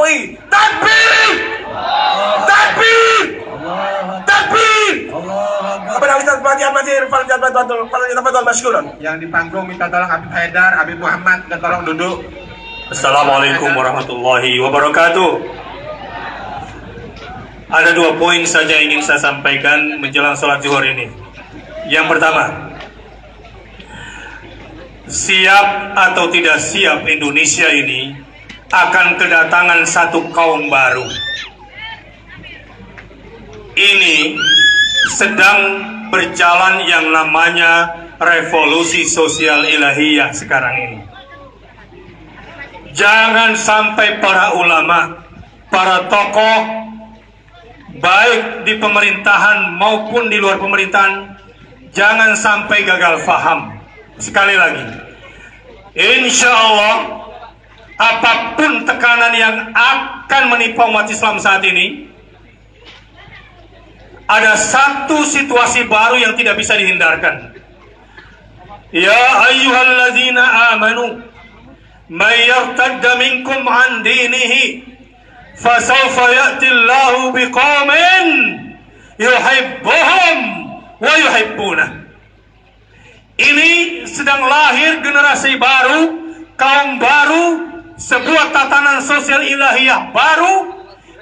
Jokowi. Takbir! Takbir! Takbir! Kepada Ustaz Fatih Al-Masir, Fadl Masykurun. Yang di panggung minta tolong Habib Haidar, Habib Muhammad, minta tolong duduk. Assalamualaikum warahmatullahi wabarakatuh. Ada 2 poin saja yang ingin saya sampaikan menjelang sholat zuhur ini. Yang pertama, siap atau tidak siap Indonesia ini akan kedatangan satu kaum baru. Ini sedang berjalan yang namanya revolusi sosial ilahiyah sekarang ini. Jangan sampai para ulama, para tokoh, baik di pemerintahan maupun di luar pemerintahan, jangan sampai gagal faham. Sekali lagi, insya Allah, apapun tekanan yang akan menimpa umat Islam saat ini, ada satu situasi baru yang tidak bisa dihindarkan. Ya ayyuhalladzina amanu may yartadda minkum an dinihi fasawfa ya'ti Allahu biqaumin yuhibbuhum wa yuhibbunah. Ini sedang lahir generasi baru, kaum baru, sebuah tatanan sosial ilahiyah baru,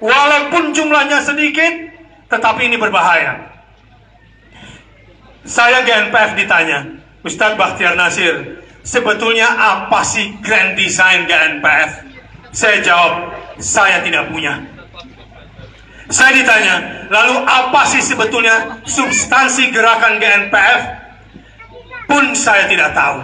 walaupun jumlahnya sedikit, tetapi ini berbahaya. Saya GNPF ditanya, Ustadz Bakhtiar Nasir, sebetulnya apa sih grand design GNPF? Saya jawab, saya tidak punya. Saya ditanya, lalu apa sih sebetulnya substansi gerakan GNPF? Pun saya tidak tahu.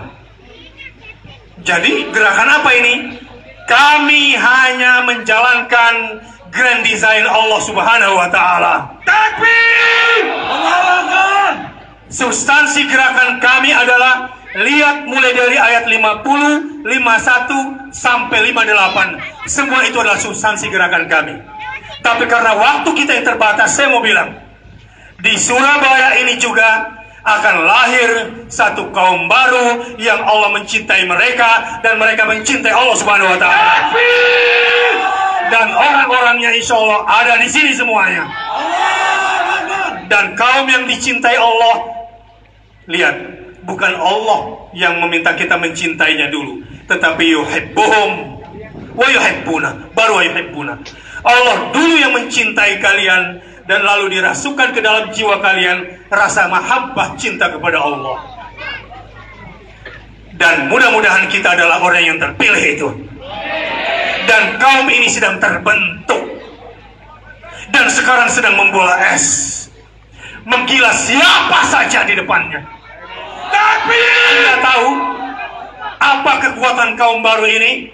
Jadi gerakan apa ini? Kami hanya menjalankan grand design Allah Subhanahu wa Ta'ala. Takbir! Substansi gerakan kami adalah, lihat mulai dari ayat 50, 51 sampai 58. Semua itu adalah substansi gerakan kami. Tapi karena waktu kita yang terbatas, saya mau bilang, di Surabaya ini juga akan lahir satu kaum baru yang Allah mencintai mereka dan mereka mencintai Allah Subhanahu wa Ta'ala. Dan orang-orangnya insya Allah ada di sini semuanya. Dan kaum yang dicintai Allah, lihat, bukan Allah yang meminta kita mencintainya dulu, tetapi yuhibbuhum wa yuhibbuna, baru yuhibbuna. Allah dulu yang mencintai kalian, dan lalu dirasukan ke dalam jiwa kalian rasa mahabbah cinta kepada Allah. Dan mudah-mudahan kita adalah orang yang terpilih itu. Dan kaum ini sedang terbentuk, dan sekarang sedang membola es, menggila siapa saja di depannya. Tapi Anda tahu apa kekuatan kaum baru ini?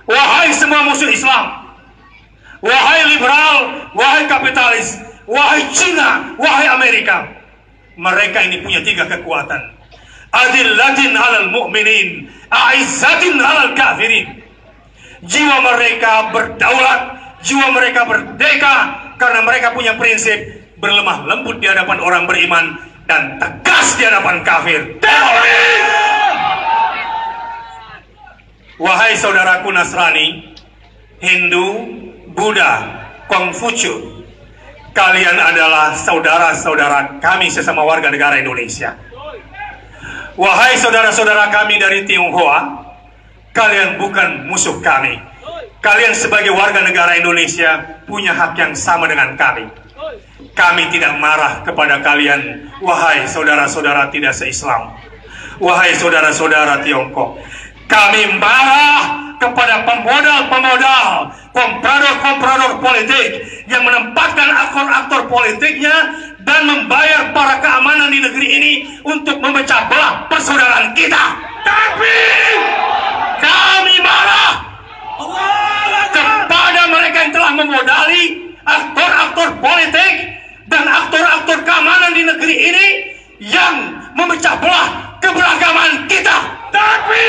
Wahai semua musuh Islam, wahai liberal, wahai kapitalis, wahai Cina, wahai Amerika, mereka ini punya 3 kekuatan. Adillatin alal mu'minin, a'izzatin alal kafirin. Jiwa mereka berdaulat, jiwa mereka merdeka, karena mereka punya prinsip berlemah lembut di hadapan orang beriman dan tegas di hadapan kafir. Wahai saudaraku Nasrani, Hindu, Buddha, Konghucu, kalian adalah saudara-saudara kami sesama warga negara Indonesia. Wahai saudara-saudara kami dari Tionghoa, kalian bukan musuh kami. Kalian sebagai warga negara Indonesia punya hak yang sama dengan kami. Kami tidak marah kepada kalian, wahai saudara-saudara tidak se-Islam, wahai saudara-saudara Tiongkok. Kami marah kepada pemodal-pemodal, komprador-komprador politik yang menempatkan aktor-aktor politiknya dan membayar para keamanan di negeri ini untuk memecah belah persaudaraan kita. Tapi kami marah kepada mereka yang telah memodali aktor-aktor politik dan aktor-aktor keamanan di negeri ini yang memecah belah keberagaman kita. Tapi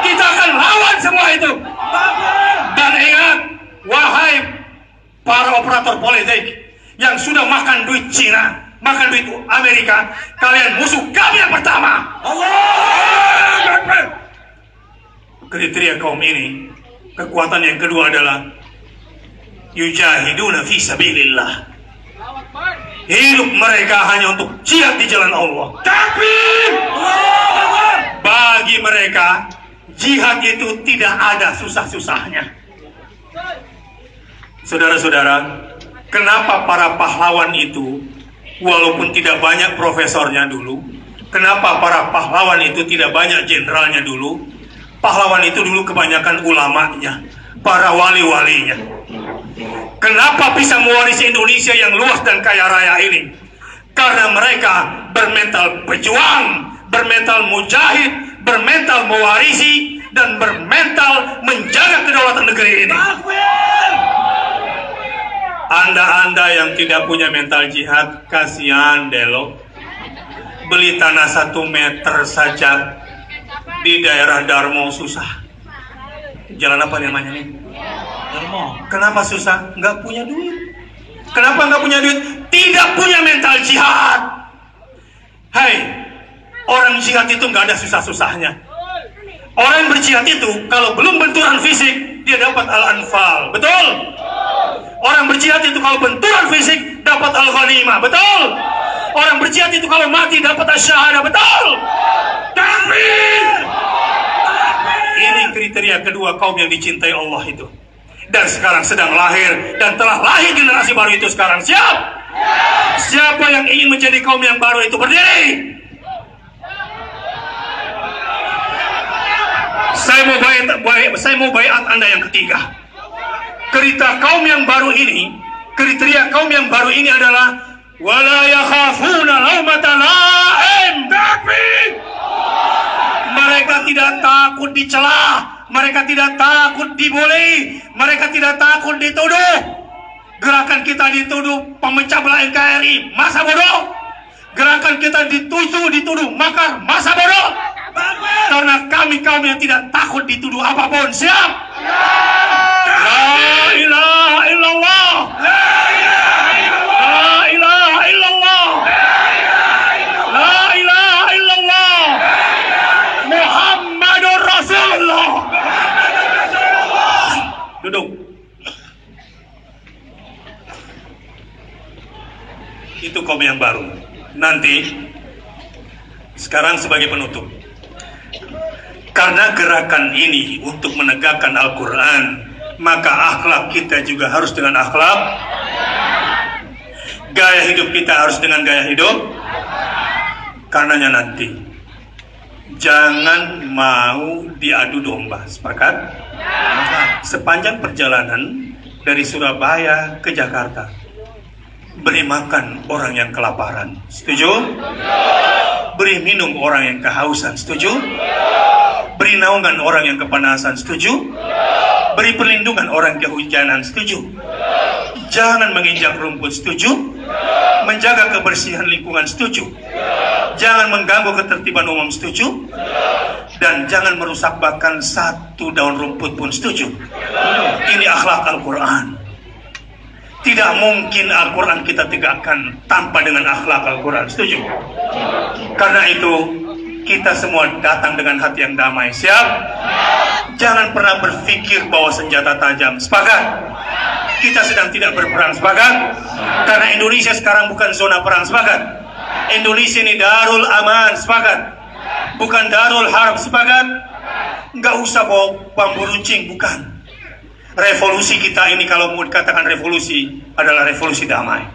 kita akan lawan semua itu. Dan ingat, wahai para operator politik yang sudah makan duit Cina, makan duit Amerika, kalian musuh kami yang pertama. Kriteria kaum ini. Kekuatan yang kedua adalah yujahiduna fi sabilillah. Hidup mereka hanya untuk jihad di jalan Allah. Takbir! Bagi mereka, jihad itu tidak ada susah-susahnya. Saudara-saudara, kenapa para pahlawan itu, walaupun tidak banyak profesornya dulu, kenapa para pahlawan itu tidak banyak jenderalnya dulu? Pahlawan itu dulu kebanyakan ulamanya, para wali-walinya. Kenapa bisa mewarisi Indonesia yang luas dan kaya raya ini? Karena mereka bermental pejuang, bermental mujahid, bermental mewarisi, dan bermental menjaga kedaulatan negeri ini. Anda-anda yang tidak punya mental jihad, kasihan deh lo. Beli tanah 1 meter saja di daerah Darmo susah. Jalan apa namanya nih? Kenapa susah? Nggak punya duit. Kenapa nggak punya duit? Tidak punya mental jihad. Hai, orang jihad itu nggak ada susah-susahnya. Orang yang berjihad itu kalau belum benturan fisik dia dapat al-anfal, betul? Orang berjihad itu kalau benturan fisik dapat al-ghanimah, betul? Orang berjihad itu kalau mati dapat asy-syahadah, betul? Takbir! Ini kriteria kedua kaum yang dicintai Allah itu. Dan sekarang sedang lahir dan telah lahir generasi baru itu sekarang. Siap? Siapa yang ingin menjadi kaum yang baru itu berdiri? Saya mau baiat Anda yang ketiga. Kriteria kaum yang baru ini adalah wala yakhafuna laumata laim. Takbir! Mereka tidak takut dicela. Mereka tidak takut dibully, mereka tidak takut dituduh. Gerakan kita dituduh pemecah belah NKRI, masa bodoh. Gerakan kita dituduh makar, masa bodoh. Karena kami kaum yang tidak takut dituduh apapun. Siap? La ilaha illallah. La ilaha illallah. La ilaha illallah. Muhammadur Rasulullah. Duduk. Itu kaum yang baru. Nanti, sekarang sebagai penutup. Karena gerakan ini untuk menegakkan Al-Quran, maka akhlak kita juga harus dengan akhlak. Gaya hidup kita harus dengan gaya hidup. Karenanya nanti, jangan mau diadu domba. Sepakat? Sepanjang perjalanan dari Surabaya ke Jakarta, beri makan orang yang kelaparan. Setuju? Beri minum orang yang kehausan. Setuju? Beri naungan orang yang kepanasan. Setuju? Beri perlindungan orang kehujanan. Setuju? Jangan menginjak rumput. Setuju? Menjaga kebersihan lingkungan. Setuju? Jangan mengganggu ketertiban umum. Setuju? Dan jangan merusak bahkan 1 daun rumput pun. Setuju? Ini akhlak Al-Quran. Tidak mungkin Al-Quran kita tegakkan tanpa dengan akhlak Al-Quran. Setuju? Karena itu kita semua datang dengan hati yang damai. Siap? Jangan pernah berpikir bawa senjata tajam. Sepakat? Kita sedang tidak berperang. Sepakat? Karena Indonesia sekarang bukan zona perang. Sepakat? Indonesia ini darul aman. Sepakat? Bukan darul harb. Sepakat? Nggak usah bawa bambu runcing. Bukan. Revolusi kita ini kalau mau dikatakan revolusi adalah revolusi damai.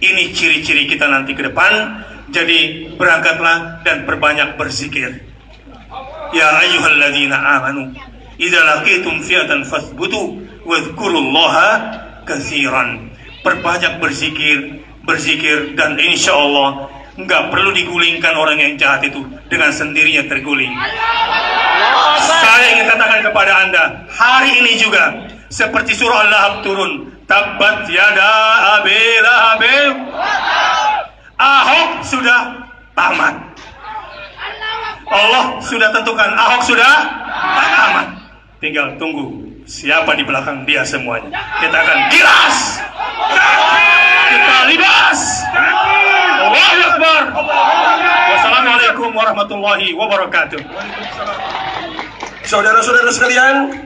Ini ciri-ciri kita nanti ke depan. Jadi berangkatlah dan perbanyak berzikir. Ya ayyuhalladzina amanu idza laqitum fi'atan fathbutu wadhkurullaha katsiran. Perbanyak berzikir dan insya Allah nggak perlu digulingkan orang yang jahat itu, dengan sendirinya terguling. Saya ingin katakan kepada Anda, hari ini juga seperti surah Al-Lahab turun, tabbat yada abi lahabin. Ahok sudah tamat. Allah sudah tentukan Ahok sudah tamat. Tinggal tunggu siapa di belakang dia semuanya. Kita akan gilas. Kita libas. Allahu Akbar. Wassalamualaikum warahmatullahi wabarakatuh. Saudara-saudara sekalian,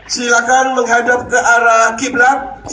Silakan menghadap ke arah kiblat.